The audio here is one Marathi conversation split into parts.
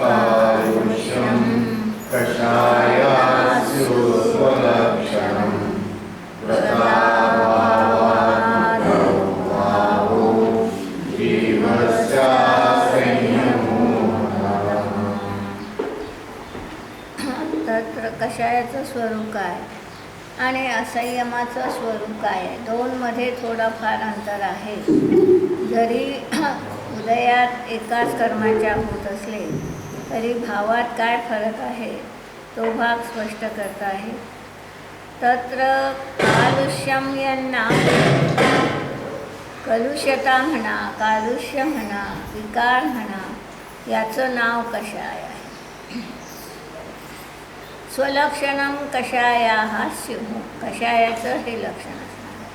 नामकारुष्यं कषायास्यु स्वलक्षणं प्रताभावादो जीवस्यासंयमो तत्र कषायाचं स्वरूप काय आणि असंयमाचं स्वरूप काय आहे, दोनमध्ये थोडाफार अंतर आहे. जरी उदयात एकाच कर्माच्या होत असले तरी भावात काय फरक आहे तो भाग स्पष्ट करता आहे. तत्र कालुष्यम यांना कलुष्यता म्हणा, कालुष्य म्हणा, विकार म्हणा, याचं नाव कषाय आहे. स्वलक्षणं कषायाः स्युः, कषायाचं हे लक्षण असणार आहे.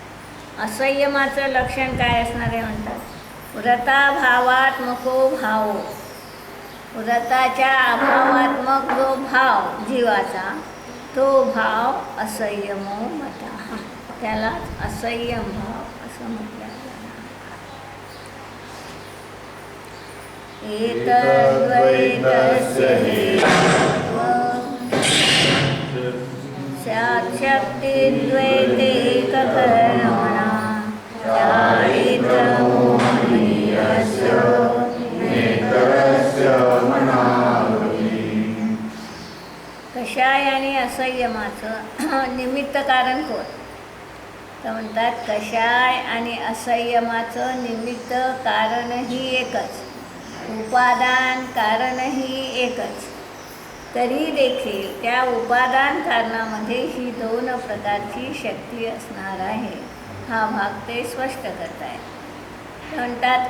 असंयमाचं लक्षण काय असणार आहे म्हणतात, व्रताभावात्मको भाव, व्रताच्या अभावात्मक जो भाव जीवाचा तो भाव असंयमो मतः, त्याला असंयम भाव असं म्हटलं जाणार. एतद्वैतस्य शक्तिद्वैतेककर्मणा चारित्रमोहनीयस्य नेतरस्य मनावृत्ती. कषाय आणि असंयमाचं निमित्त कारण कोण तर म्हणतात, कषाय आणि असंयमाचं निमित्त कारणही एकच, उपादान कारणही एकच. तरी देखील त्या उपादान कारणामध्ये ही दोन प्रकारची शक्ती असणार आहे. हा भाग ते स्पष्ट करत आहे. म्हणतात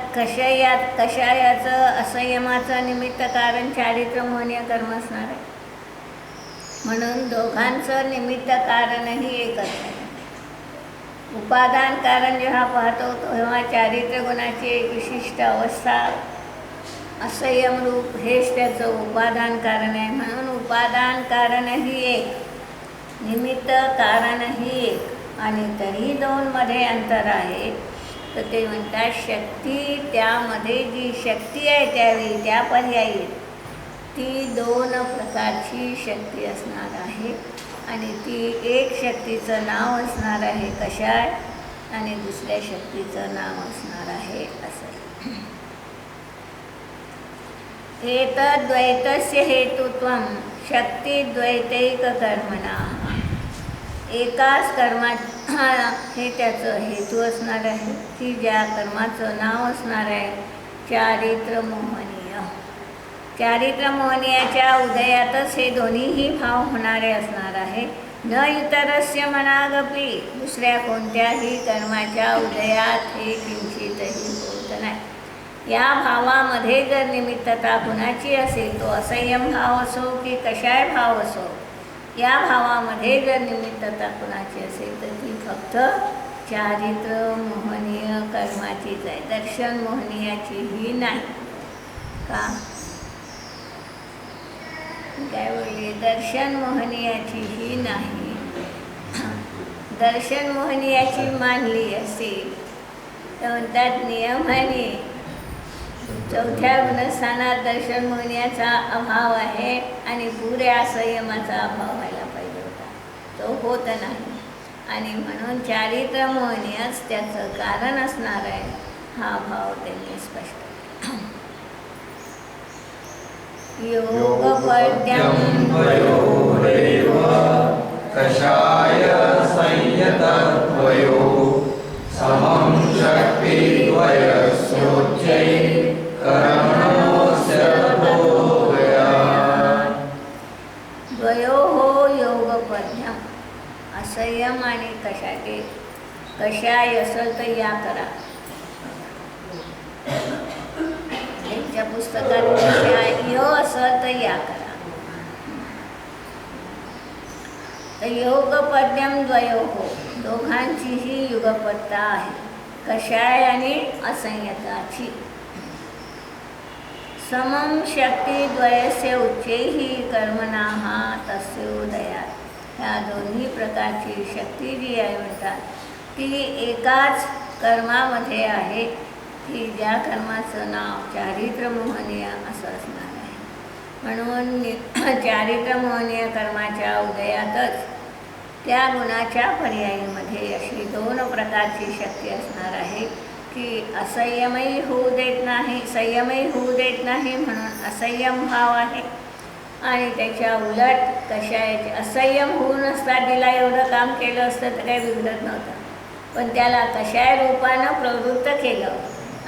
कषायाचं असंयमाचं निमित्त कारण चारित्र मोहनीय कर्म असणार आहे, म्हणून दोघांचं निमित्त कारणही एकच आहे. उपादान कारण जेव्हा पाहतो तेव्हा चारित्र्य गुणाची एक विशिष्ट अवस्था असंयम रूप हेच त्याचं उपादान कारण आहे. म्हणून उपादान कारणही एक, निमित्त कारणही एक, आणि तरी दोनमध्ये अंतर आहे. तर ते म्हणतात शक्ती, त्यामध्ये जी शक्ती आहे त्यावेळी त्या पर्यायी ती दोन प्रकारची शक्ती असणार आहे. आणि ती एक शक्तीचं नाव असणार आहे कषाय आणि दुसऱ्या शक्तीचं नाव असणार आहे असं. एतद्वैतस्य हेतुत्वं शक्तिद्वैतैककर्मणाः, एकाच कर्मा हे त्याचं हेतू असणार आहे की ज्या कर्माचं नाव असणार आहे चारित्रमोहनीय. चारित्रमोहनीयाच्या उदयातच हे दोन्हीही भाव होणारे असणार आहे. न इतरस्य मनागपी, दुसऱ्या कोणत्याही कर्माच्या उदयात हे किंचितही होत नाही. या भावामध्ये जर निमित्तता कुणाची असेल, तो असंयम भाव असो की कषाय भाव असो, या भावामध्ये जर निमित्तता कुणाची असेल तर ती फक्त चारित्र मोहनीय कर्माचीच आहे, दर्शन मोहनीयाचीही नाही. का काय बोलले, दर्शन मोहनीयाचीही नाही. दर्शन मोहनीयाची मानली असेल तर म्हणतात नियमाने चौथ्या गुणस्थानात दर्शन मोहनीयाचा अभाव आहे आणि पुऱ्या संयमाचा अभाव व्हायला पाहिजे होता, तो होत नाही. आणि म्हणून चारित्र मोहनीयच त्याचं कारण असणार आहे. हा भाव त्यांनी स्पष्ट योगपद्यं द्वयोरेव कषाय संयतद्वयो समं शक्तिद्वयस्योच्चै कर्मणोऽस्य ततोऽव्ययात्। द्वयोः योगपद्यम, असंयम आणि कषाय. कषाय असेल तर या करा. त्यांच्या पुस्तकात कषाय य असेल तर या करा. तर योगपद्यम द्वयोः, दोघांचीही युगपत्ता आहे, कषाय आणि असंयताची. समं शक्तिद्वयस्य उच्चैः कर्मणाः तस्योदयात्. ह्या दोन्ही प्रकारची शक्ती जी आहे म्हणतात ती एकाच कर्मामध्ये आहे, की ज्या कर्माचं नाव चारित्र्यमोहनीय असं असणार आहे. म्हणून चारित्र्यमोहनीय कर्माच्या उदयातच त्या गुणाच्या पर्यायीमध्ये अशी दोन प्रकारची शक्ती असणार आहे, की असंयमही होऊ देत नाही, संयमही होऊ देत नाही, म्हणून असंयम भाव आहे. आणि त्याच्या उलट कशाचे असंयम होऊन असता तिला एवढं काम केलं असतं तर काही बिघडत नव्हतं, पण त्याला कशाय रूपानं प्रवृत्त केलं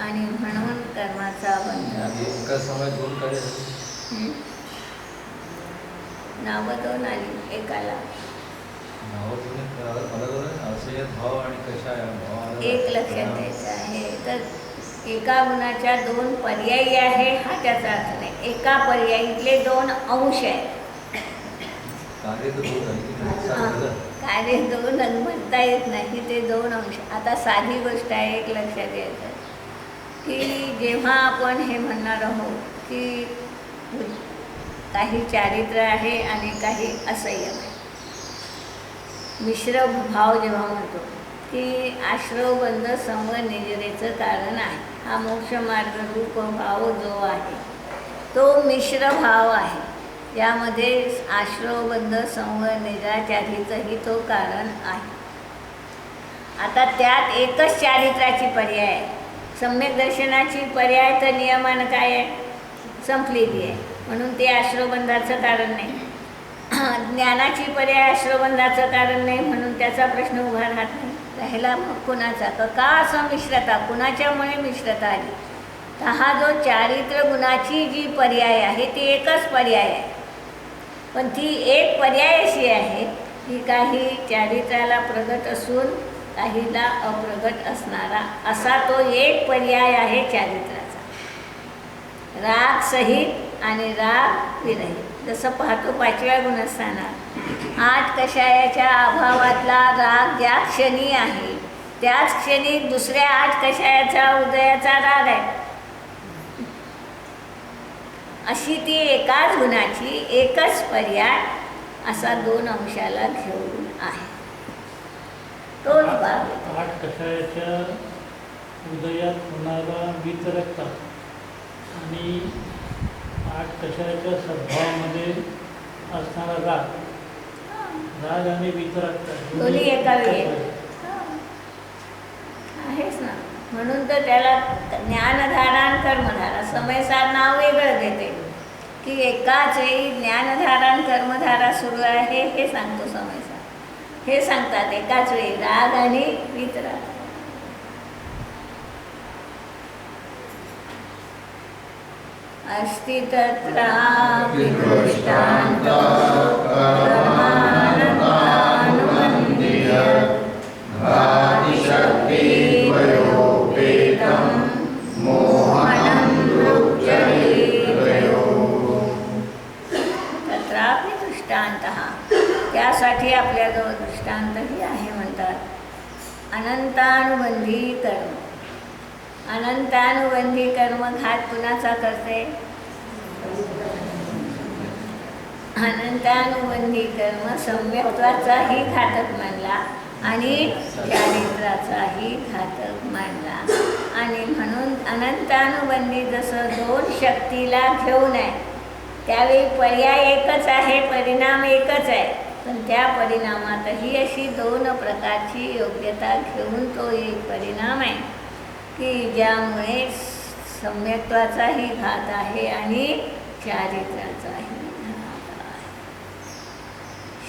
आणि म्हणून कर्माचा बंध. नावं दोन आली एकाला. एक लक्षात द्यायचं आहे, तर एका गुणाच्या दोन पर्यायी आहे हा त्याचा अर्थ नाही. एका पर्यायीतले दोन अंश आहेत. कार्य दोन म्हणता येत नाही, ते दोन अंश. आता साधी गोष्ट आहे, एक लक्षात द्यायचं की जेव्हा आपण हे म्हणणार आहोत की काही चारित्र्य आहे आणि काही असंयम आहे, मिश्र भाव जेव्हा म्हणतो की आश्रवबंध संवर निजरेचं कारण आहे, हा मोक्षमार्ग रूप भाव जो आहे तो मिश्र भाव आहे. यामध्ये आश्रवबंध संवर निजाचारीचंही तो कारण आहे. आता त्यात एकच चारित्र्याची पर्याय आहे. सम्यक दर्शनाची पर्याय तर नियमानं काय आहे, संपलेली आहे, म्हणून ते आश्रवबंधाचं कारण नाही. ज्ञानाची पर्याय आश्रवबंधाचं कारण नाही, म्हणून त्याचा प्रश्न उभा राहत नाही. राहिला मग कुणाचा का असं मिश्रता, कुणाच्यामुळे मिश्रता आली. तर हा जो चारित्र्य गुणाची जी पर्याय आहे ती एकच पर्याय आहे, पण ती एक पर्याय अशी आहे की काही चारित्र्याला प्रगट असून काहीला अप्रगट असणारा असा तो एक पर्याय आहे चारित्र्याचा. राग सहित आणि राग विरहित. जसं पाहतो 5व्या गुणस्थानात 8 कषायाच्या अभावातला राग ज्या क्षणी आहे त्याच क्षणी दुसऱ्या 8 कषायाचा उदयाचा राग आहे. अशी ती एकाच गुणाची एकच पर्याय असा दोन अंशाला घेऊन आहे. तोच भाग 8 कषायाच्या उदयात होणारा वितरकता आणि 8 कषायाच्या सद्भावामध्ये असणारा राग आणि वितरकता दोन्ही एका वेळी आहेच ना. म्हणून तर त्याला ज्ञानधारा आणि कर्मधारा समयसार नाव वेगळं देते, की एकाच वेळी ज्ञानधारा आणि कर्मधारा सुरू आहे हे सांगतो समयसार. हे सांगतात एकाच वेळी राग आणि वितराग. अस्ति तत्रापि दृष्टान्तकर्मानुबन्धीय घातिशक्तिद्वयोपेतं मोहनं रुच्यते. तत्रापि दृष्टान्तः, त्यासाठी आपल्याजवळ दृष्टान्तही आहे म्हणतात. अनंतानुबंधी कर्म. अनंतानुबंधी कर्म घात कुणाचा करते? अनंतानुबंधी कर्म सम्यक्त्वाचाही घातक मानला आणि चारित्र्याचाही घातक मानला. आणि म्हणून अनंतानुबंधी जसं दोन शक्तीला घेऊन आहे, त्यावेळी पर्याय एकच आहे, परिणाम एकच आहे, पण त्या परिणामातही अशी दोन प्रकारची योग्यता घेऊन तो एक परिणाम आहे की ज्यामुळे सम्यक्त्वाचाही घात आहे आणि चारित्र्याचाही घात आहे.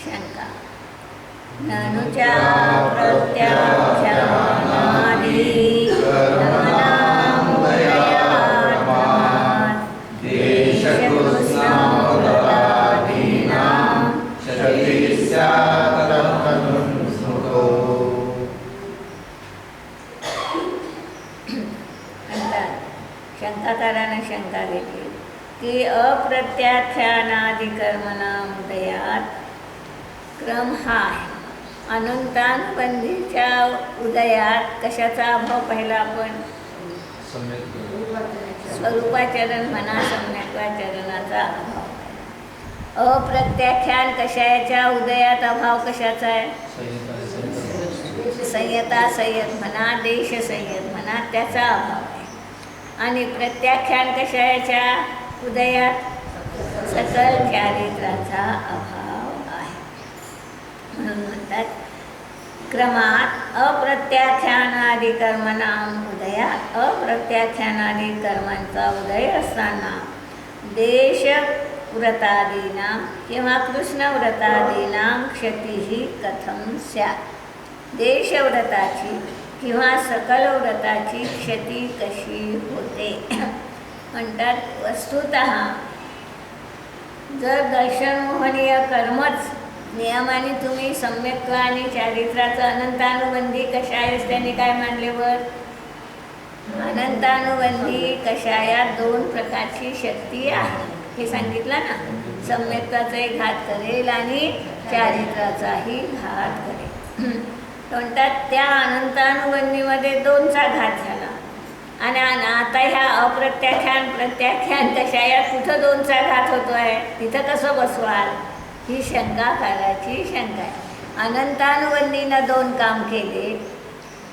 शंका. ननुच्या प्रत्याख्यानादि कर्मणामुदयात्मात् देशकृत्स्नावतादीनां शक्तिः स्यात् तदनुस्मृतो. शंकाकाराने शंका घेतली की अप्रत्याख्यानादिकर्मणां उदयात क्रम हा आहे. अनंतानुबंधीच्या उदयात कशाचा अभाव पाहिला आपण? स्वरूपाचरण म्हणा, सम्यक्वाचरणाचा अभाव. अप्रत्याख्यान कशाच्या उदयात अभाव कशाचा आहे? संयता संयत म्हणा, देश संयत म्हणा, त्याचा अभाव आहे. आणि प्रत्याख्यान कशाच्या उदयात? सकल चारित्र्याचा अभाव आहे. म्हणून म्हणतात क्रमात अप्रत्याख्यानादि कर्मणां उदयात, अप्रत्याख्यानादि कर्मांचा उदय असताना देशव्रतादीनां किंवा कृष्णव्रतादीनां क्षतिः कथं स्यात्. देशव्रताची किंवा सकल व्रताची क्षती कशी होते? म्हणतात वस्तुतः जर दर्शनमोहनीय कर्मच नियमाने तुम्ही सम्यक्त्व आणि चारित्र्याचं अनंतानुबंधी कषायच त्यांनी काय मानलेवर? अनंतानुबंधी कषायात 2 प्रकारची शक्ती आहे हे सांगितलं ना. सम्यक्त्वाचाही घात करेल आणि चारित्र्याचाही घात करेल. म्हणतात त्या अनंतानुबंधीमध्ये 2चा घात झाला आणि आता ह्या अप्रत्याख्यान प्रत्याख्यान कशायात कुठं 2चा घात होतो आहे? तिथं कसं बसवाल? ही शंकाकाराची शंका आहे. अनंतानुबंधीनं 2 काम केले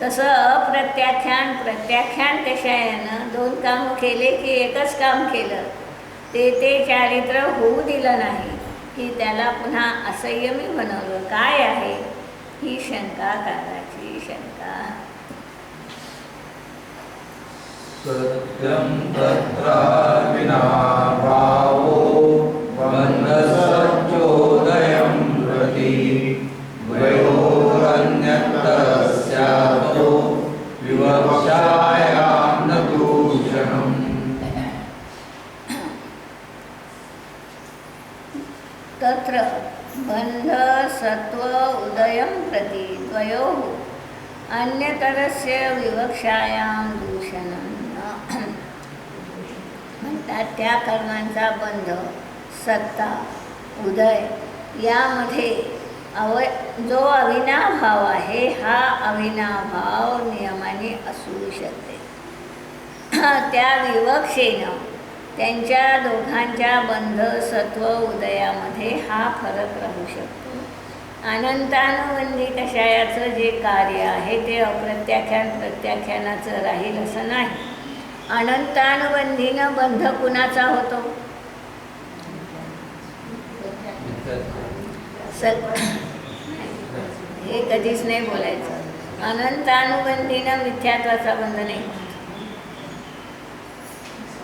तसं अप्रत्याख्यान प्रत्याख्यान कशायानं 2 काम केले की एकच काम केलं? ते चारित्र्य होऊ दिलं नाही की त्याला पुन्हा असंयमी बनवलं. काय आहे ही शंकाकाराची शंका. सत्यं तत्र विनाभावो बन्धसच्चोदयं प्रति द्वयोरन्यतरस्यातो विवक्षायां न दूषणम्. तत्र बन्धसत्व उदयं प्रति द्वयोः अन्यतरस्य विवक्षायां दूषणं न. म्हणतात त्या कर्मांचा बंध, सत्ता, उदय यामध्ये जो अविनाभाव आहे हा अविनाभाव नियमाने असू शकते. त्या विवक्षेनं त्यांच्या दोघांच्या बंध सत्व उदयामध्ये हा फरक राहू शकतो. अनंतानुबंधी कषायाचं जे कार्य आहे ते अप्रत्याख्यान प्रत्याख्यानाचं राहील असं नाही. अनंतानुबंधीनं बंध कुणाचा होतो? हे कधीच नाही बोलायचं. अनंतानुबंधीनं मिथ्यात्वाचा बंध नाही.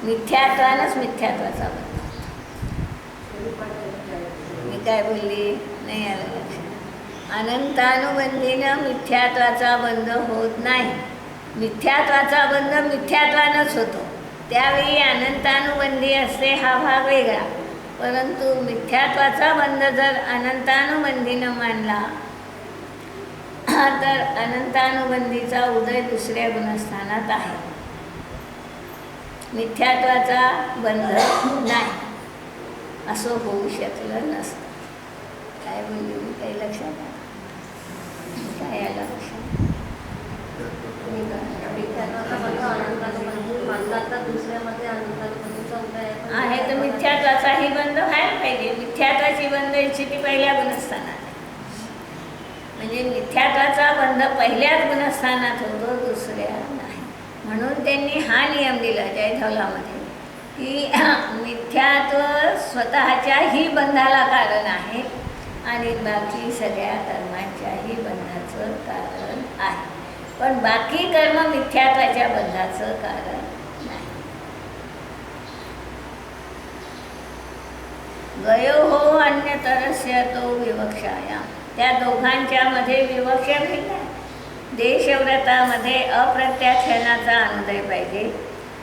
मिथ्यात्वानंच मिथ्यात्वाचा बंध. मी काय बोलली? नाही आलं लक्षात. अनंतानुबंधीनं मिथ्यात्वाचा बंध होत नाही. मिथ्यात्वाचा बंध मिथ्यात्वानंच होतो. त्यावेळी अनंतानुबंधी असते हा भाग वेगळा. परंतु मिथ्यात्वाचा बंध जर अनंतानुबंधीनं मानला तर अनंतानुबंधीचा उदय दुसऱ्या गुणस्थानात आहे. मिथ्यात्वाचा बंध नाही असं होऊ शकलं नसतं. काय बोलली मी? काही लक्षात आलं? काय आलं लक्षात? आहे तर मिथ्यात्वाचाही बंध व्हायला पाहिजे. मिथ्यात्वाची बंध स्थिती पहिल्या गुणस्थानात आहे. म्हणजे मिथ्यात्वाचा बंध पहिल्याच गुणस्थानात होतो, दुसऱ्या नाही. म्हणून त्यांनी हा नियम दिला जयधवलामध्ये की मिथ्यात्व स्वतःच्याही बंधाला कारण आहे आणि बाकी सगळ्या कर्मांच्याही बंधाचं कारण आहे. पण बाकी कर्म मिथ्यात्वाच्या बंधाचं कारण नाही. गयो हो अन्यतरस्य तो विवक्षाया. त्या दोघांच्या मध्ये विवक्षा भिन्न आहे. देशव्रतामध्ये अप्रत्याख्यानाचा अनुदय पाहिजे,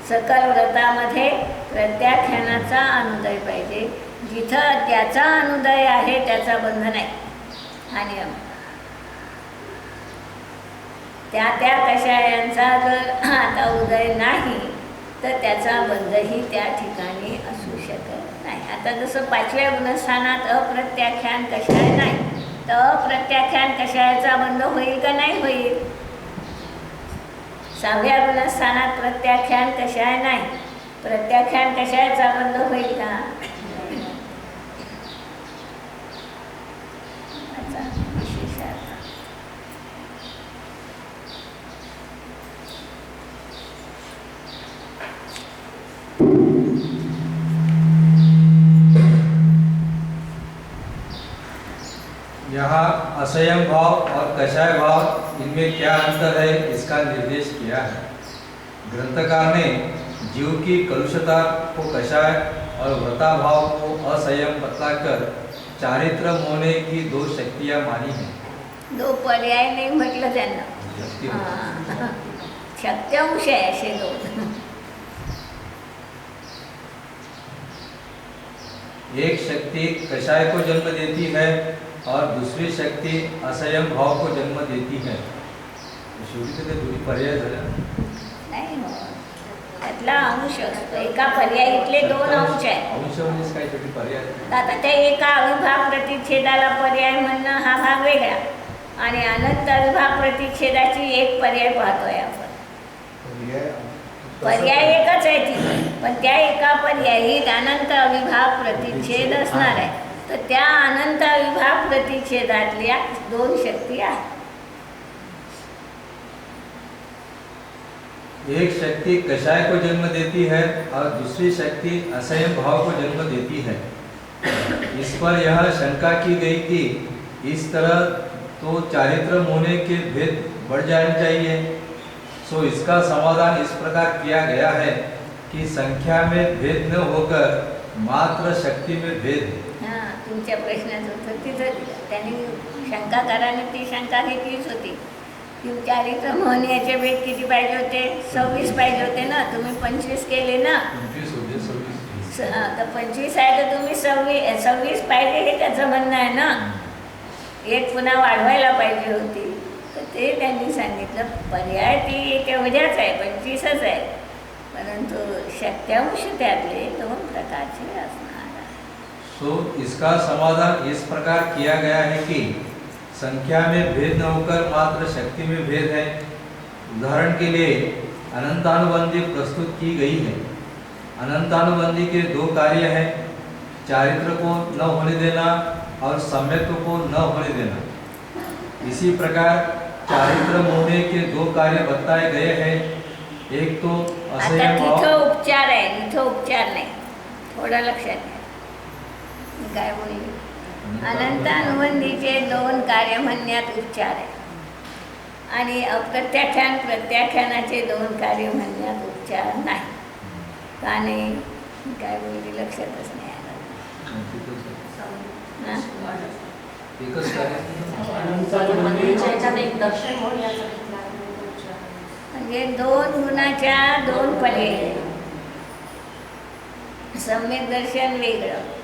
सकल व्रतामध्ये प्रत्याख्यानाचा अनुदय पाहिजे. जिथं त्याचा अनुदय आहे त्याचा बंध नाही हा नियम. त्या कषायांचा जर आता उदय नाही तर त्याचा बंधही त्या ठिकाणी असू शकत नाही. आता जसं 5व्या गुणस्थानात अप्रत्याख्यान कषाय नाही, तर अप्रत्याख्यान कषायाचा बंध होईल का नाही होईल. 6व्या गुणस्थानात प्रत्याख्यान कषाय नाही, प्रत्याख्यान कषायाचा बंध होईल का. यहाँ असंयम भाव और कषाय भाव इनमें क्या अंतर है इसका निर्देश किया है. ग्रंथकार ने जीव की कलुषता को कषाय और व्रता भाव को असंयम बतलाकर चारित्र मोहने की 2 शक्तियाँ मानी हैं. 2 पर्याय नाही म्हटलं त्यांना. शक्यांश आहे असे 2. एक शक्ति कषाय को जन्म देती है और दूसरी शक्ति असंयम भाव को जन्म देती है. शेवटी ते दोन्ही पर्याय झाले नाही हो, त्यातला अंश असतो. एका पर्यायीतले 2 अंश आहे. अंश म्हणजे काय शेवटी पर्याय. आता त्या एका अविभाग प्रतिच्छेदाला पर्याय म्हणणं हा भाग वेगळा, आणि अनंत अविभाग प्रतिच्छेदाची एक पर्याय पाहतोय आपण. पर्याय एकच आहे ती, पण त्या एका पर्यायीत अनंत अविभाग प्रतिच्छेद असणार आहे. तर त्या अनंत अविभाग प्रतिच्छेदातल्या 2 शक्ती आहेत. एक शक्ति कषाय को जन्म देती है और दूसरी शक्ति असंयम भाव को जन्म देती है. इस पर यह शंका की गई कि इस तरह तो चारित्र मोहने के भेद बढ़ जाने चाहिए. सो इसका समाधान इस प्रकार किया गया है कि संख्या में भेद न होकर मात्र शक्ति में भेद है. हां, तुमच्या प्रश्नाचं उत्तर तिथं त्यांनी शंकाकाराने ती शंका घेतलीच होती की चारित्र मोहनीयाचे भेद किती पाहिजे होते. 26 पाहिजे होते ना, तुम्ही 25 केले ना. 25 होते 26. तर 25 आहे तर तुम्ही 26 पाहिजे हे त्याचं म्हणणं आहे ना. एक पुन्हा वाढवायला पाहिजे होती. तर ते त्यांनी सांगितलं पर्याय ती तेवढ्याच आहे, 25च आहे, परंतु शक्यांश त्यातले 2 प्रकारचे असणार आहे. सो इसका समाधान इस प्रकार किया गया है कि संख्या में भेद न होकर मात्र शक्ति में भेद है. उदाहरण के लिए अनंतानुबंधी प्रस्तुत की गई है. अनंतानुबंधी के 2 कार्य हैं, चारित्र को न होने देना और सम्यत्व को न होने देना. इसी प्रकार चारित्र मोहने के 2 कार्य बताए गए हैं. एक तो आता असंयम भाव. तिथं उपचार आहे, इथं उपचार नाही. थोडं लक्षात घ्या मी काय बोलली. अनंतानुबंधीचे 2 कार्य म्हणण्यात उपचार आहे, आणि अप्रत्याख्यान प्रत्याख्यानाचे 2 कार्य म्हणण्यात उपचार नाही. का नाही मी काय बोलली लक्षातच नाही आलं. हां? एकच कार्य. म्हणजे 2 गुणाच्या 2 पर्याय. सम्यक दर्शन वेगळं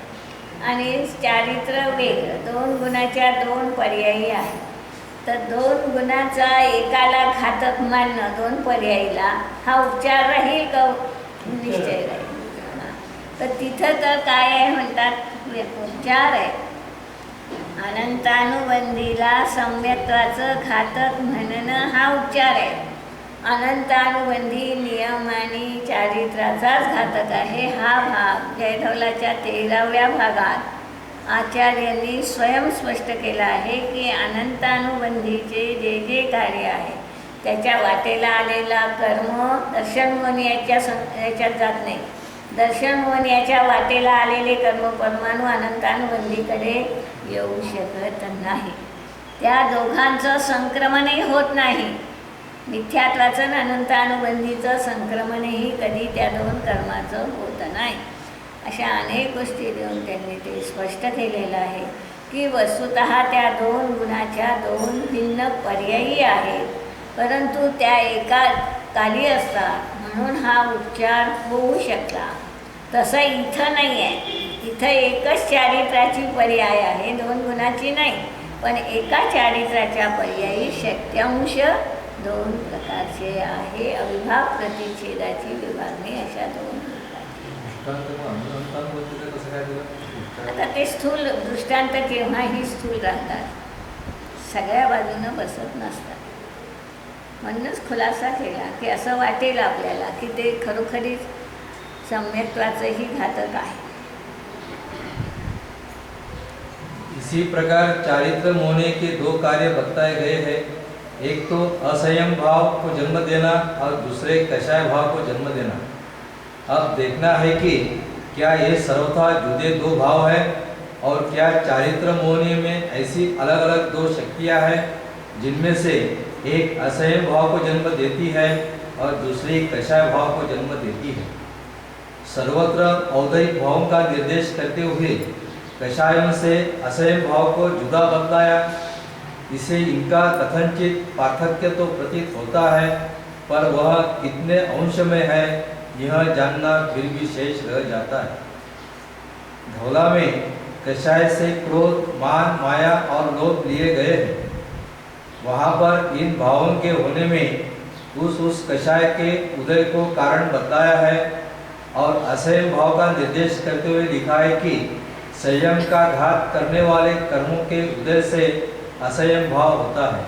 आणि चारित्र वेगळं. 2 गुणाच्या 2 पर्यायी आहे. तर 2 गुणाचा एकाला घातक मानणं 2 पर्यायीला हा उपचार राहील का निश्चय राहील. तर तिथं तर काय आहे म्हणतात उपचार आहे. अनंतानुबंधीला सम्यत्वाचं घातक म्हणणं हा उपचार आहे. अनंतानुबंधी नियम आणि चारित्राचाच घातक आहे. हा भाग जयधवलाच्या 13व्या भागात आचार्यांनी स्वयं स्पष्ट केला आहे की अनंतानुबंधीचे जे जे कार्य आहे त्याच्या वाटेला आलेला कर्म दर्शन याच्यात जात नाही. दर्शन याच्या वाटेला आलेले कर्म परमाणू अनंतानुबंधीकडे येऊ शकत नाही. त्या दोघांचं संक्रमणही होत नाही. मिथ्यात्वाचं अनंतानुबंधीचं संक्रमणही कधी त्या 2 कर्माचं होत नाही. अशा अनेक गोष्टी देऊन त्यांनी ते स्पष्ट केलेलं आहे की वस्तुतः त्या दोन गुणाच्या दोन भिन्न पर्यायी आहेत, परंतु त्या एका काली असतात म्हणून हा उपचार होऊ शकला. तसं इथं नाही आहे. इथं एकच चारित्र्याची पर्याय आहे, दोन गुणाची नाही. पण एका चारित्र्याच्या पर्यायी शक्यांश दोन प्रकारचे आहे. अविभाग प्रतिच्छेदाची विभागणी अशा दोन कसं काय दिलं? आता ते स्थूल दृष्टांत केव्हाही स्थूल राहतात, सगळ्या बाजूनं बसत नसतात. म्हणूनच खुलासा केला की असं वाटेल आपल्याला की ते खरोखरीच सम्यक्त्वाचंही घातक आहे. इसी प्रकार चारित्र मोहने के दो कार्य बताए गए हैं. एक तो असंयम भाव को जन्म देना और दूसरे कषाय भाव को जन्म देना. अब देखना है कि क्या ये सर्वथा जुदे दो भाव है और क्या चारित्र मोहने में ऐसी अलग अलग दो शक्तियाँ हैं जिनमें से एक असंयम भाव को जन्म देती है और दूसरी कषाय भाव को जन्म देती है. सर्वत्र औदयिक भावों का निर्देश करते हुए कषायों से असंयम भाव को जुदा बतलाया. इसे इनका कथनचित पार्थक्य तो प्रतीत होता है, पर वह कितने अंश में है यह जानना फिर भी शेष रह जाता है. धौला में कषाय से क्रोध, मान, माया और लोभ लिए गए हैं. वहाँ पर इन भावों के होने में उस कषाय के उदय को कारण बताया है और असंयम भाव का निर्देश करते हुए लिखा है कि संयम का घात करने वाले कर्मों के उदय से असंयम भाव होता है.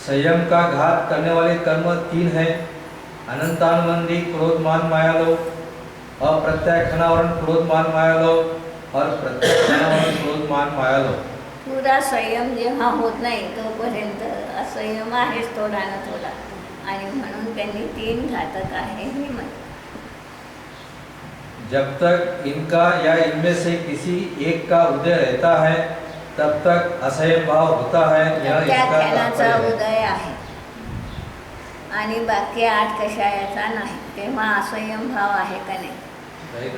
संयम का घात करने वाले कर्म तीन हैं: अनंतानुबंधी क्रोध, मान, माया, लोभ, अप्रत्याख्यानावरण क्रोध, मान, माया, लोभ और प्रत्याख्यानावरण क्रोध, मान, माया, लोभ. पुरा संयम जेव्हा होत नाही तोपर्यंत असंयम आहेच थोडा ना थोडा, आणि म्हणून त्यांनी तीन घातक आहे हे म्हटलं. जब तक इनका या इनमें से किसी एक का उदय रहता है तब तक असंयम भाव होता है. यह त्या इसका ख्यानाचा तात्पर्य है. उदय आहे आणि बाकी आठ कषायाचा नाही, तेव्हा असंयम भाव आहे का नाही? Right?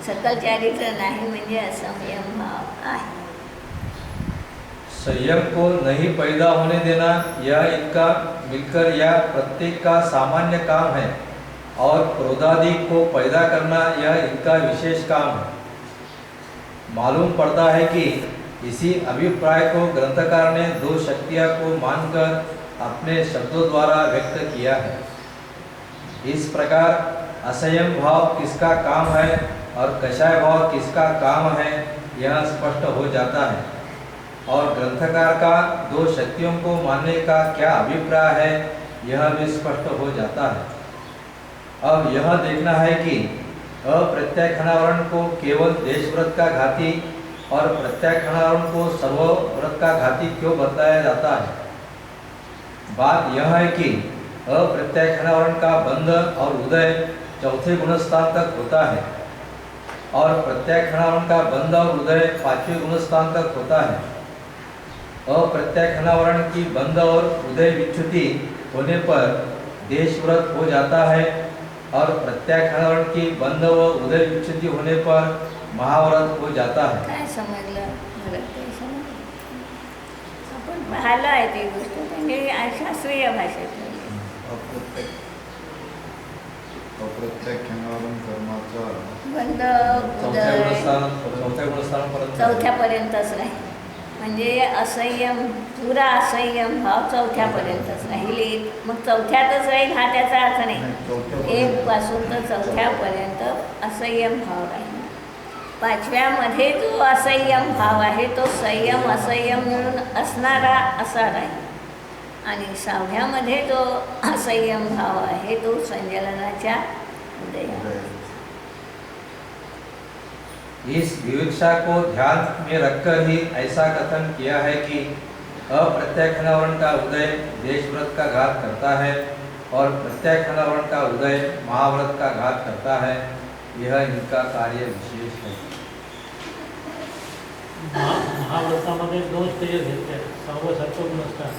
सकल चारित्र नाही म्हणजे असंयम भाव आहे. संयम को नहीं पैदा होने देना यह इनका मिलकर या प्रत्येक का सामान्य काम है और क्रोधादि को पैदा करना यह इनका विशेष काम है. मालूम पड़ता है कि इसी अभिप्राय को ग्रंथकार ने दो शक्तियाँ को मानकर अपने शब्दों द्वारा व्यक्त किया है. इस प्रकार असंयम भाव किसका काम है और कषाय भाव किसका काम है यह स्पष्ट हो जाता है. और ग्रंथकार का दो शक्तियों को मानने का क्या अभिप्राय है यह भी स्पष्ट हो जाता है. अब यह देखना है कि अप्रत्याख्यानावरण को केवल देशव्रत का घाती और प्रत्याख्यानावरण को सर्वव्रत का घाती क्यों बताया जाता है. बात यह है कि अप्रत्याख्यानावरण का बंध और उदय चौथे गुणस्थान तक होता है और प्रत्याख्यानावरण का बंध और उदय पांचवें गुणस्थान तक होता है. अप्रत्याख्यानावरण की बंध और उदय विच्युति होने पर देशव्रत हो जाता है और प्रत्याख्यानावरण की बंध व उदय विच्युति होने पर महाव्रत हो जाता है. काय समजलं मला ते समजलं. आपण पाहिलं आहे ती गोष्ट त्यांनी शास्त्रीय भाषेत लिहिली. अप्रत्याख्यानावरण कर्माचा बंध चौथ्या उदय गुणस्थानापर्यंत चौथ्यापर्यंतच राहील. म्हणजे असंयम पुरा असंयम भाव चौथ्यापर्यंतच राहील. मग चौथ्यातच राहील हा त्याचा अर्थ नाही. एक पासून तर चौथ्यापर्यंत असंयम भाव राहील. पाचव्यामध्ये जो असंयम भाव आहे तो संयम असंयम मिळून असणारा असा राहील. आणि सहाव्यामध्ये जो असंयम भाव आहे तो संजलनाच्या उदय. इस विवक्षा को ध्यान में रखकर ही ऐसा कथन किया है कि अप्रत्याख्यानावरण का उदय देशव्रत का घात करता है और प्रत्याख्यानावरण का उदय महाव्रत का घात करता है. यह इनका कार्य विशेष है. महाव्रतामध्ये दोन स्टेजेस घेतल्या. 6वं 7वं गुणस्थान.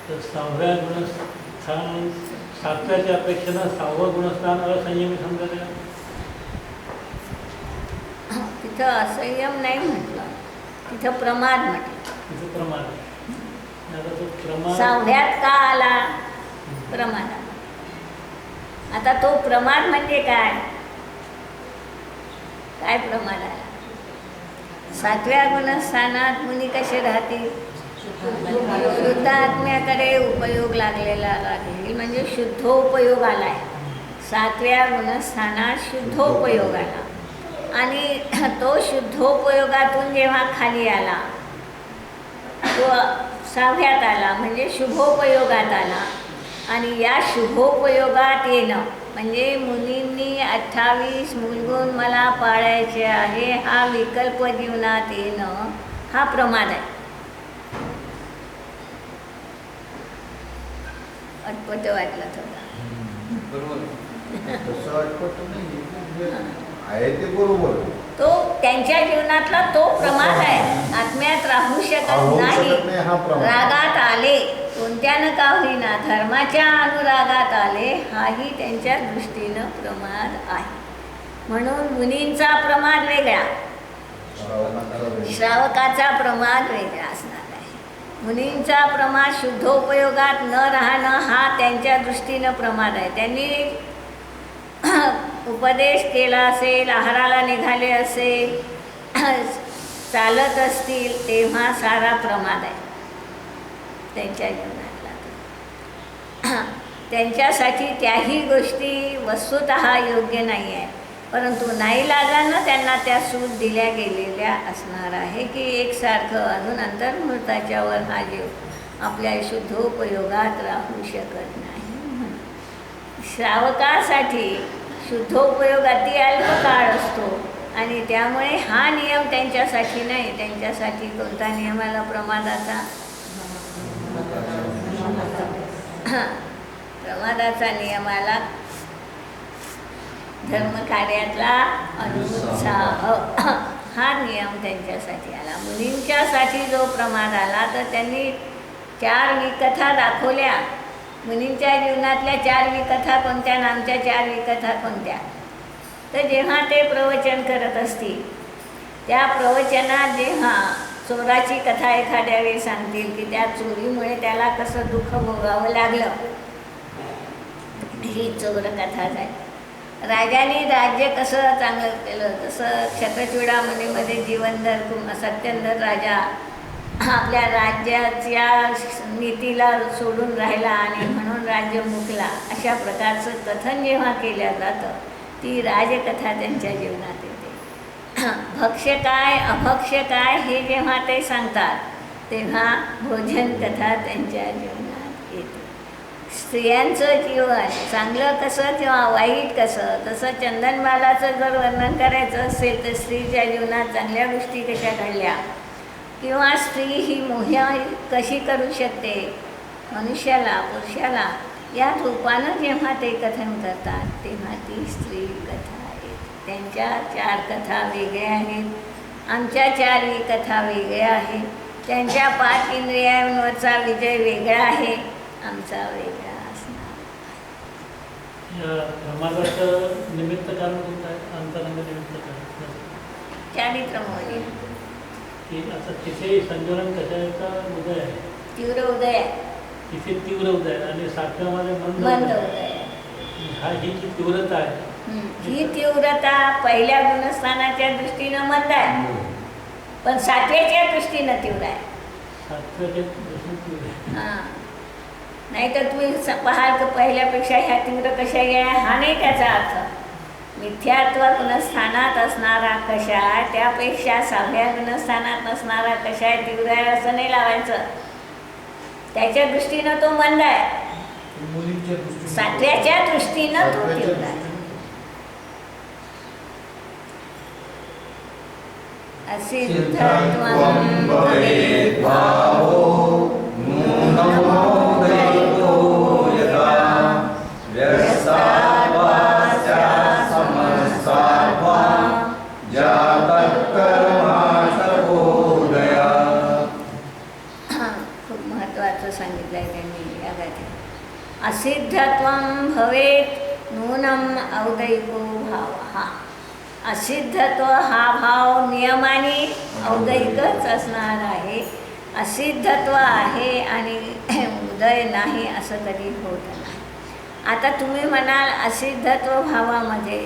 तर 6व्या सातव्याच्या अपेक्षेनं 6वं गुणस्थान असंयमी समजायचं. तिथं असंयम नाही म्हटलं, तिथं प्रमाद म्हटलं. तिचं प्रमाण आहे. आता तो प्रमाण 6व्यात का आला? प्रमाद. आता तो प्रमाद म्हणजे काय? काय प्रमाद आला? 7व्या गुणस्थानात मुनी कसे राहतील? शुद्ध आत्म्याकडे उपयोग लागलेला लागेल, म्हणजे शुद्धोपयोग आलाय. 7व्या गुणस्थानात शुद्धोपयोग आला आणि तो शुद्धोपयोगातून जेव्हा खाली आला तो 6व्यात आला, म्हणजे शुभोपयोगात आला. आणि या शुभोपयोगात येणं म्हणजे मुलींनी 28 मूलगुण मला पाळायचे आहे हा विकल्प जीवनात येणं हा प्रमाद आहे. अटपट वाटलं थोडा. बरोबर. तसं अटपट नाही, म्हणजे आहे ते बरोबर. तो त्यांच्या जीवनातला तो प्रमाद आहे. आत्म्यात राहू शकत होऊ नाही, शकत नाही हा प्रमाद. रागात आले कोणत्यानं का होईना, धर्माच्या अनुरागात आले हाही त्यांच्या दृष्टीनं प्रमाद आहे. म्हणून मुनींचा प्रमाद वेगळा, श्रावकाचा प्रमाद वेगळा असणार आहे. मुनींचा प्रमाद शुद्धोपयोगात न राहणं हा त्यांच्या दृष्टीनं प्रमाद आहे. त्यांनी उपदेश केला असेल, आहाराला निघाले असेल, चालत असतील, तेव्हा सारा प्रमाद आहे त्यांच्या जीवनातला. त्यांच्यासाठी त्याही गोष्टी वस्तुतः योग्य नाही आहे, परंतु नाईलाजानं त्यांना त्या सूट दिल्या गेलेल्या असणार आहे की एकसारखं अजून अंतर्मुहूर्ताच्या वर हा जीव आपल्या शुद्धोपयोगात राहू शकत नाही. श्रावकासाठी शुद्धोपयोग अति अल्प काळ असतो आणि त्यामुळे हा नियम त्यांच्यासाठी नाही. त्यांच्यासाठी कोणता नियम आला प्रमादाचा? प्रमादाचा नियम आला धर्मकार्यातला अनुत्साह हा नियम त्यांच्यासाठी आला. मुलींच्यासाठी जो प्रमाद आला तर त्यांनी 4 विकथा दाखवल्या. मुनींच्या जीवनातल्या 4 विकथा कोणत्या, नामच्या 4 विकथा कोणत्या? तर जेव्हा ते प्रवचन करत असतील त्या प्रवचनात जेव्हा चोराची कथा एखाद्या वेळी सांगतील की त्या चोरीमुळे त्याला कसं दुःख भोगावं लागलं, ही चोर कथा आहे. राजाने राज्य कसं चांगलं केलं, तसं शतचूडामणीमध्ये जीवनधर सत्यंधर राजा आपल्या राज्याच्या नीतीला सोडून राहिला आणि म्हणून राज्य मुकला. अशा प्रकारचं कथन जेव्हा केलं जातं ती राजकथा त्यांच्या जीवनात येते. भक्ष्य काय अभक्ष्य काय हे जेव्हा ते सांगतात तेव्हा भोजन कथा त्यांच्या जीवनात येते. स्त्रियांचं जीवन चांगलं कसं किंवा वाईट कसं, तसं चंदनबालाचं जर वर्णन करायचं असेल तर स्त्रीच्या जीवनात चांगल्या गोष्टी कशा घडल्या किंवा स्त्री ही मोह्य कशी करू शकते मनुष्याला पुरुषाला, या रूपानं जेव्हा ते कथन करतात तेव्हा ती स्त्री कथा आहे. त्यांच्या 4 कथा वेगळ्या आहेत, आमच्या 4 कथा वेगळ्या आहेत. त्यांच्या 5 इंद्रियांवरचा विजय वेगळा आहे, आमचा वेगळा असणार. या प्रमादाचं निमित्त कारण कोणतं आहे? अंतरंग निमित्त कारण चारित्रमोही की असं तिथे संजोलन कशाचा उदय आहे? तीव्र उदय आहे, तिथे तीव्र उदय आहे आणि 7व्यामध्ये मंद मंद उदय आहे. उदय आहे. ही जी तीव्रता आहे ही तीव्रता पहिल्या गुणस्थानाच्या दृष्टीनं मंद आहे, पण 7व्याच्या दृष्टीनं तीव्र आहे. 7व्याच्या दृष्टीने तीव्र आहे. हां, नाही तर तुम्ही पाहाल तर पहिल्यापेक्षा ह्या तीव्र कशा आहे हा नाही त्याचा अर्थ. मिथ्यात्व गुणस्थानात असणारा कशा आहे त्यापेक्षा 6व्या गुणस्थानात असणारा कशा आहे तीव्र आहे असं नाही लावायचं. त्याच्या दृष्टीनं तो मंद आहे, मुलींच्या दृष्टीने 7व्याच्या दृष्टीनं तो तीव्र आहे. सिद्धत्वं भवेत् भावो नूनमो दैतो यथा व्यस्ताद्वा स्यात् समस्ताद्वा जातः कर्माशकोदयात्. खूप महत्त्वाचं सांगितलं आहे त्यांनी या गाठी. असिद्धत्वं भवेत् नूनम औदैको भावः. असिद्धत्व हा भाव नियमाने औदैकच असणार आहे. असिद्धत्व आहे आणि उदय नाही असं कधी होत नाही. आता तुम्ही म्हणाल असिद्धत्व भावामध्ये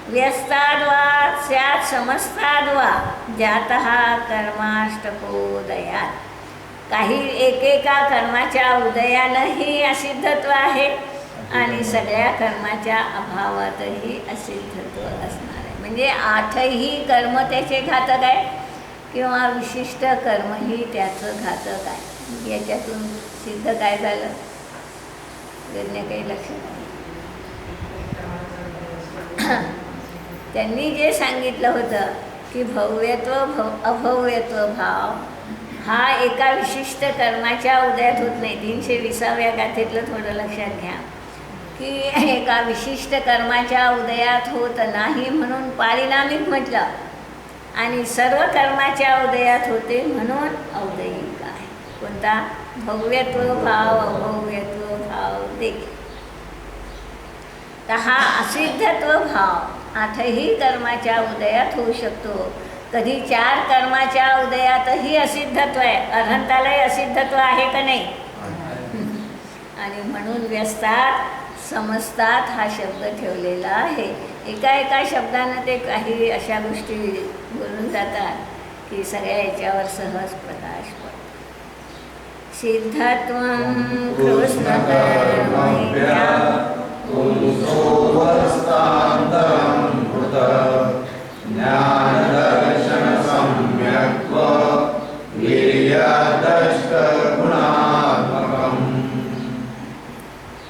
व्यस्ताद्वा स्यात् समस्ताद्वा जातः कर्माष्टकोदयात. काही एकेका कर्माच्या उदयानंही असिद्धत्व आहे आणि सगळ्या कर्माच्या अभावातही असिद्धत्व असणार आहे. म्हणजे 8ही कर्म त्याचे घातक आहे किंवा विशिष्ट कर्मही त्याचं घातक आहे. याच्यातून सिद्ध काय झालं? त्यांनी काही लक्षात त्यांनी जे सांगितलं होतं की भव्यत्व अभव्यत्व भाव हा एका विशिष्ट कर्माच्या उदयात होत नाही. 320व्या गाथेतलं थोडं लक्षात घ्या की एका विशिष्ट कर्माच्या उदयात होत नाही म्हणून पारिणामिक म्हटलं आणि सर्व कर्माच्या उदयात होते म्हणून औदयिक आहे. कोणता? भव्यत्व भाव अभव्यत्व भाव देखील. तर हा असिद्धत्व भाव 8ही कर्माच्या उदयात होऊ शकतो. कधी 4 कर्माच्या उदयातही असिद्धत्व आहे. अर्हंतालाही असिद्धत्व आहे का नाही? आणि म्हणून व्यस्तात समजतात हा शब्द ठेवलेला आहे. एका शब्दानं ते काही अशा गोष्टी बोलून जातात की सगळ्या याच्यावर सहज प्रकाश पडतो. सिद्धत्वं कृष्णकर्मभ्या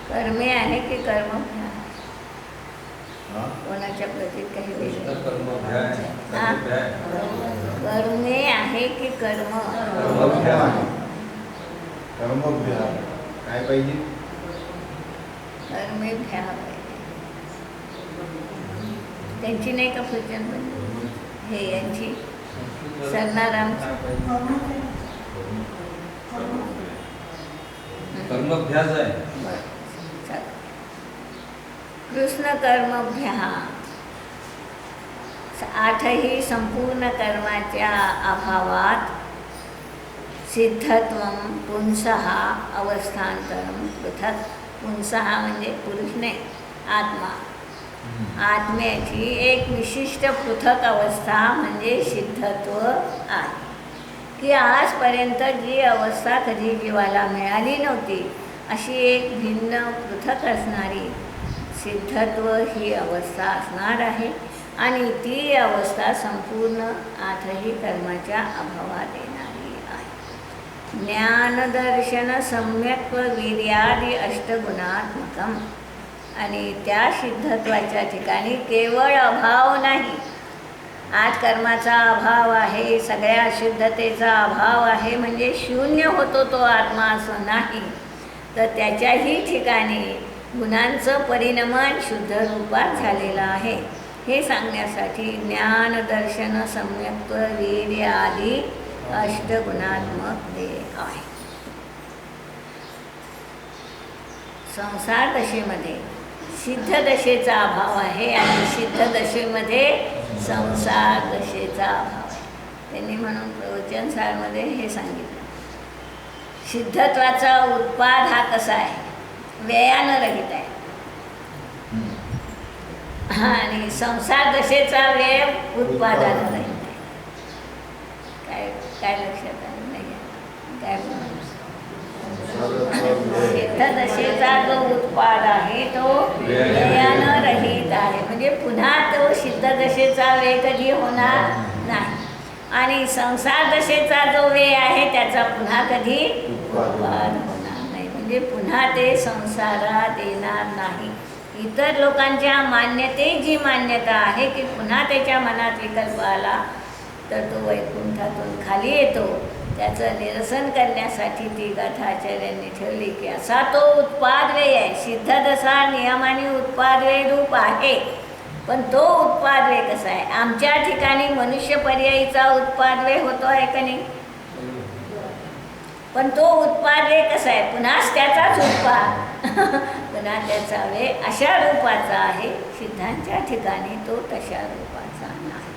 कर्मे आहे की कर्म? कोणाच्या प्रतीत काही वेगळं? कर्मे आहे की कर्म? कर्मभ्या काय पाहिजे? कर्मे भ्या पाहिजे. त्यांची नाही का पूजन पण हे यांची सरनाराम कर्मभ्यास आहे. कृष्ण कर्मभ्या 8ही संपूर्ण कर्माच्या अभावात सिद्धत्वं पुंसः अवस्थांतरं पृथक. पुंसः म्हणजे पुरुष नाही, आत्मा. आत्म्याची एक विशिष्ट पृथक अवस्था म्हणजे सिद्धत्व आहे की आजपर्यंत जी अवस्था कधी जीवाला मिळाली नव्हती अशी एक भिन्न पृथक असणारी सिद्धत्व ही अवस्था असणार आहे. आणि ती अवस्था संपूर्ण 8ही कर्माच्या अभावात येणारी आहे. ज्ञानदर्शन सम्यक्त्व वीर्यादि अष्टगुणात्मकम. आणि त्या सिद्धत्वाच्या ठिकाणी केवळ अभाव नाही. 8 कर्माचा अभाव आहे, सगळ्या अशुद्धतेचा अभाव आहे म्हणजे शून्य होतो तो आत्मा असं नाही. तर त्याच्याही ठिकाणी गुणांचं परिणमन शुद्ध रूपात झालेलं आहे हे सांगण्यासाठी ज्ञानदर्शन सम्यक्त्व वीर्य आदी अष्टगुणात्मक देह आहे. संसार दशेमध्ये सिद्ध दशेचा अभाव आहे आणि सिद्ध दशेमध्ये संसार दशेचा अभाव आहे. त्यांनी म्हणून प्रवचन सारमध्ये हे सांगितलं. सिद्धत्वाचा उत्पाद हा कसा आहे? व्ययानं रहित आहे. आणि संसार दशेचा व्यय उत्पादानं रहित आहे. काय काय लक्षात आलं नाही? काय सिद्ध दशेचा जो उत्पाद आहे तो व्ययानं रहित आहे. म्हणजे पुन्हा तो सिद्ध दशेचा व्यय कधी होणार नाही. आणि संसार दशेचा जो व्यय आहे त्याचा पुन्हा कधी उत्पाद होणार नाही. म्हणजे पुन्हा ते संसारात येणार नाही. इतर लोकांच्या मान्यतेत जी मान्यता आहे की पुन्हा त्याच्या मनात विकल्प आला तर तो वैकुंठातून खाली येतो, त्याचं निरसन करण्यासाठी ती गाथा आचार्यांनी ठेवली की असा तो उत्पाद व्यय आहे. सिद्ध दशा नियमाने उत्पाद व्यय रूप आहे. पण तो उत्पाद व्यय कसा आहे? आमच्या ठिकाणी मनुष्य पर्यायीचा उत्पाद व्यय होतो आहे का नाही? पण तो उत्पाद व्यय कसा आहे? पुन्हाच त्याचाच उत्पाद पुन्हा त्याचा वेळ अशा रूपाचा आहे, सिद्धांच्या ठिकाणी तो तशा रूपाचा नाही.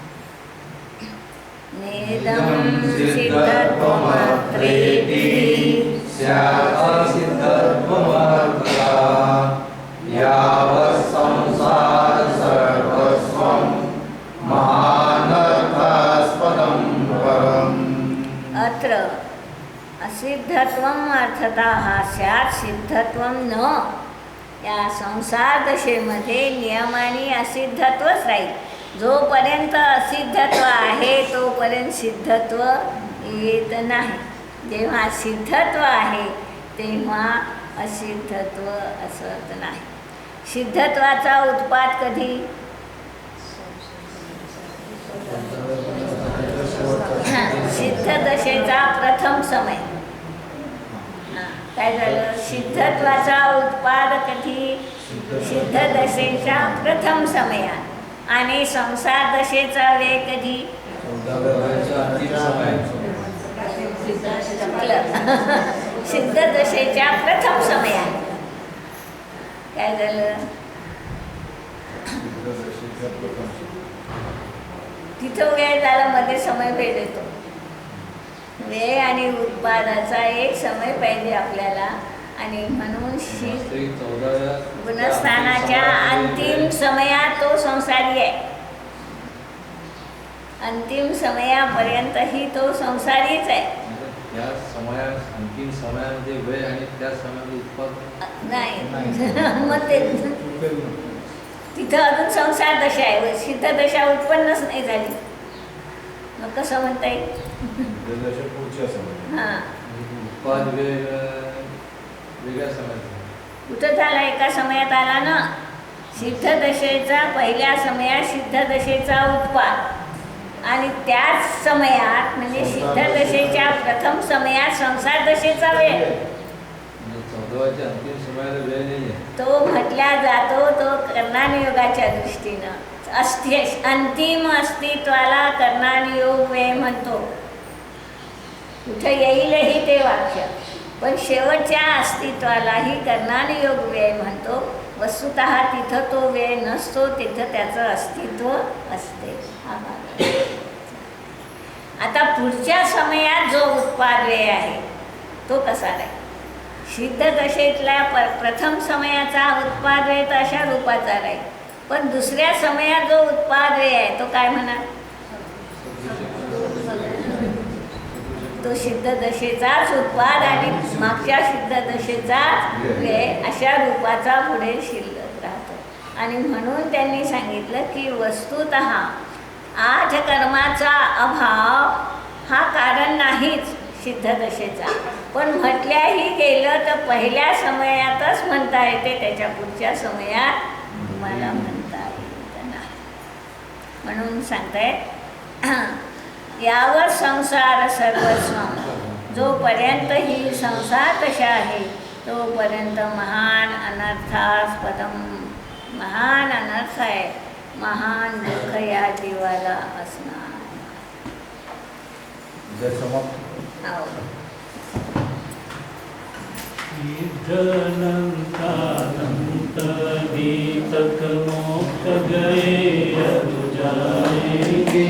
नेदं सिद्धत्वमात्रेति स्यात्सिद्धत्वमर्थता यावत् संसार सर्वस्वं महानर्थास्पदं परम्. अत्र असिद्धत्वम अर्थतः स्यात् सिद्धत्वम न. या संसार दशेमध्ये नियमाने असिद्धत्वच राहील. जोपर्यंत असिद्धत्व आहे तोपर्यंत सिद्धत्व येत नाही. जेव्हा सिद्धत्व आहे तेव्हा असिद्धत्व असत नाही. सिद्धत्वाचा उत्पाद कधी? सिद्ध दशेचा प्रथम समय. काय झालं? सिद्धत्वाचा उत्पाद कधी? सिद्ध दशेच्या प्रथम समयात. आणि संसार दशेचा वेळ कधी? सिद्ध दशेच्या प्रथम समयात. काय झालं? तिथं वेळ झाला, मध्ये समय भेद येतो. वेळ आणि उत्पादाचा एक समय पाहिजे आपल्याला. आणि म्हणून गुणस्थानाच्या अंतिम समयात तो संसारी आहे. अंतिम समयापर्यंतही तो संसारीच आहे. या समयात अंतिम समयामध्ये वेळ आणि त्या समयामध्ये उत्पादन नाही. मग ते तिथं अजून संसार दशा आहे, सिद्ध दशा उत्पन्नच नाही झाली. मग कसं म्हणता येईल? हां, उत्पाद वेळ वेगळ्या समयात कुठं झाला? एका समयात आला ना. सिद्ध दशेचा पहिल्या समयात सिद्ध दशेचा उत्पाद आणि त्याच समयात म्हणजे सिद्ध दशेच्या प्रथम समयात संसार दशेचा वेळ. 14व्या अंतिम समयाला वेळ नाही आहे. तो म्हटला जातो तो कर्णानुयोगाच्या दृष्टीनं. अंतिम अस्तित्वाला कर्णानुयोग वेळ म्हणतो. कुठं येईलही ते वाक्य, पण शेवटच्या अस्तित्वालाही कर्णानुयोग वेळ म्हणतो. वस्तुतः तिथं तो वेळ नसतो, तिथं त्याचं अस्तित्व असते. आता पुढच्या समयात जो उत्पाद वेळ आहे तो कसा राहील? सिद्ध दशेतल्या प्रथम समयाचा उत्पाद वेळ तर अशा रूपाचा राहील. पण दुसऱ्या समयात जो उत्पाद वेळ आहे तो काय म्हणा? तो सिद्ध दशेचाच उत्पाद आणि मागच्या सिद्ध दशेचाच वेळ अशा रूपाचा पुढे शिल्लक राहतो. आणि म्हणून त्यांनी सांगितलं की वस्तुतः आठ कर्माचा अभाव हा कारण नाहीच सिद्ध दशेचा. पण म्हटल्याही गेलं तर पहिल्या समयातच म्हणता येते, त्याच्या पुढच्या समयात तुम्हाला म्हणता येत नाही. म्हणून सांगतायत यावर संसार सर्वस्व. जोपर्यंत ही संसार दशा आहे तोपर्यंत महान अनर्थास्पदम. महान अनर्थ आहे, महान दुःख या जीवाला असणार. सिद्धनंतानंत दीपक मोक्ष गए जाएंगे.